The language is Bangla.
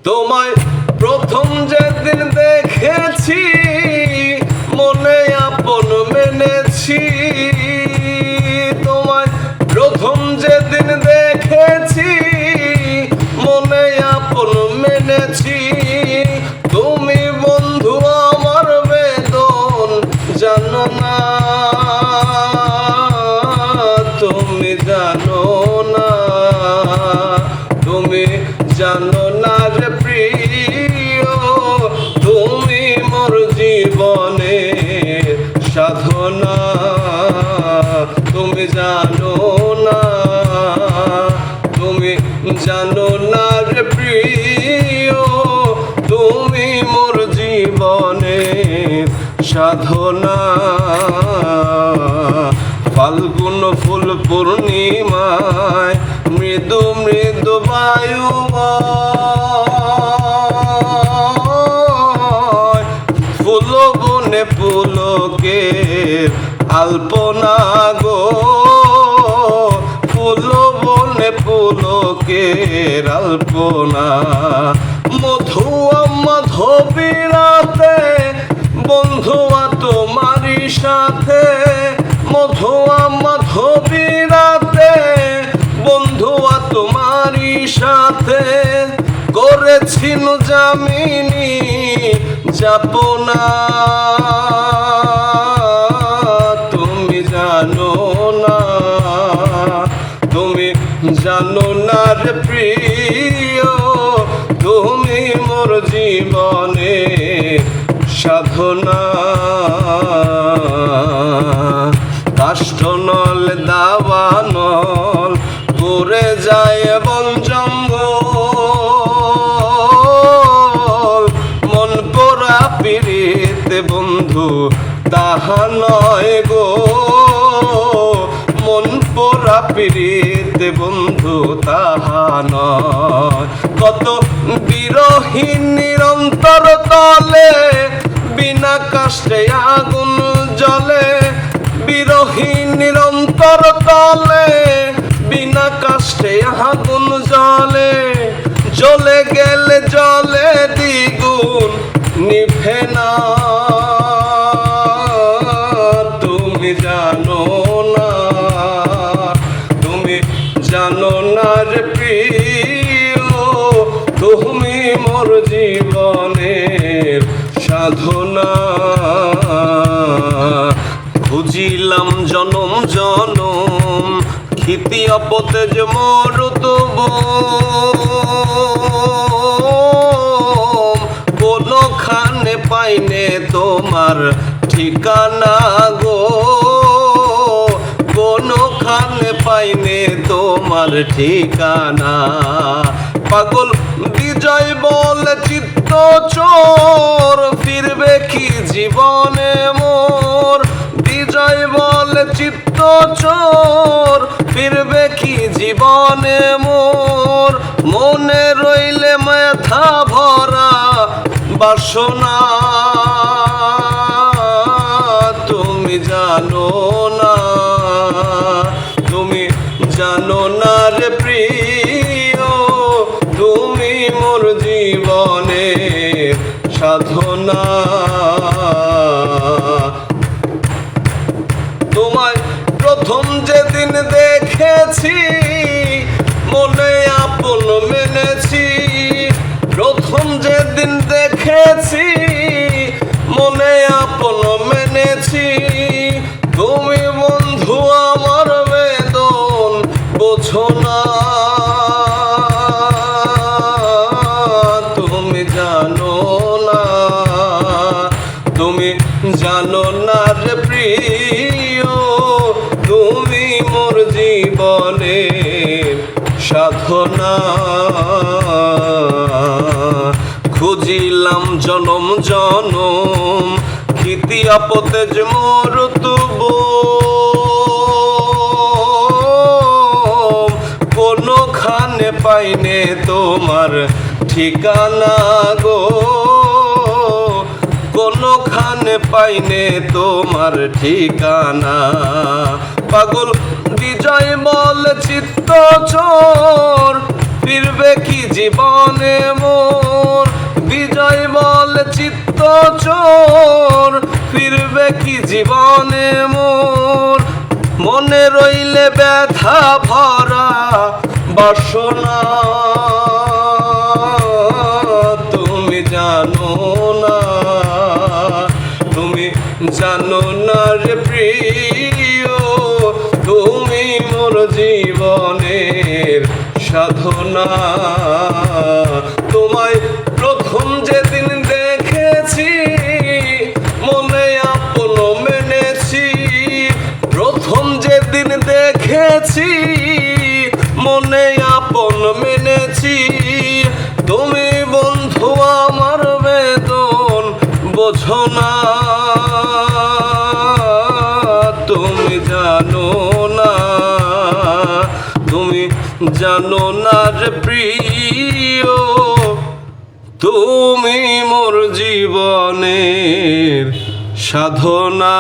তোমায় প্রথম যেদিন দেখেছি মনে আপন মেনেছি। তোমায় প্রথম যেদিন দেখেছি মনে আপন মেনেছি। তুমি বন্ধু আমার বেদন জানো না, তুমি জানো না, তুমি জানো না রে প্রিয়, তুমি মোর জীবনের সাধনা। তুমি জানো না, তুমি জানো না রে প্রিয়, তুমি মোর জীবনের সাধনা। ফাল্গুন ফুল পূর্ণিমায় মৃদু মৃদু বায়ু ফুল বনে পুলকের আলপনা গো, ফুল বনে পুলকের আলপনা। মধুয়া মাধবীরাতে বন্ধুয়া তোমারই সাথে, মধুয়া মাধবীরাতে বন্ধুয়া তোমারই সাথে করেছিল জামিনী যাপনা। তুমি জানো না, তুমি জানো না রে প্রিয়, তুমি মোর জীবনের সাধনা। কাষ্ঠনল দাবানল করে যায় বন জঙ্গল, মন পোড়া পীড়িত বন্ধু তাহা নয় গো, মন পোড়া পীড়িত বন্ধু তাহা নয়। কত বিরহীন নিরন্তর তলে বিনা কাষ্টে আগুন জ্বলে, বিরহীন নিরন্তর তলে বিনা কাষ্টে আগুন জ্বলে। জ্বলে গেলে জলে দ্বিগুণ নিভে না, তুমি জানো না, তুমি জানো না রে প্রিয়, তুমি মোর জীবনের সাধনা। খুঁজিলাম জনম জনম ক্ষিতি অপতেজ মরুতব, কোনখানে পাইনে তোমার ঠিকানা গো, কোনখানে পাইনে তোমার ঠিকানা। পাগল বিজয় বলে চিত্ত চোর ফিরবে কি জীবনে মোর, বিজয় বলে চিত্ত চোর ফিরবে কি জীবনে মোর। মনে রইলে মাথা ভরা বাসনা, তুমি জানো না, তুমি জানো না রে প্রিয়, তুমি মোর জীবনের সাধনা। তোমায় প্রথম যেদিন দেখেছি মনে আপন মেনেছি, প্রথম যেদিন দেখেছি মনে আপন মেনেছি। তুমি বন্ধু আমার বেদন বোঝো না, তুমি জানো না, তুমি জানো না রে প্রিয়, তুমি মোর জীবনের সাধনা। খুঁজিলাম জনম জনম ক্ষিতি অপতেজ মরুতব, কোনখানে পাইনে তোমার ঠিকানা গো, কোনখানে পাইনে তোমার ঠিকানা। পাগল বিজয় বলে চিত্ত চোর ফিরবে কি জীবনে মোর, নজর, ফিরবে কি জীবনে মোর, মনে রইলে ব্যথা ভরা বাসনা। তুমি জানো না, তুমি জানো না রে প্রিয়, তুমি মোর জীবনের সাধনা। তোমায় প্রথম যেদিন দেখেছি, মনে আপন মেনেছি। প্রথম যেদিন দেখেছি, মনে আপন মেনেছি। তুমি বন্ধু আমার বেদন বোঝো না, তুমি জানো না, তুমি জানো না রে প্রিয়, তুমি মোর জীবনের সাধনা।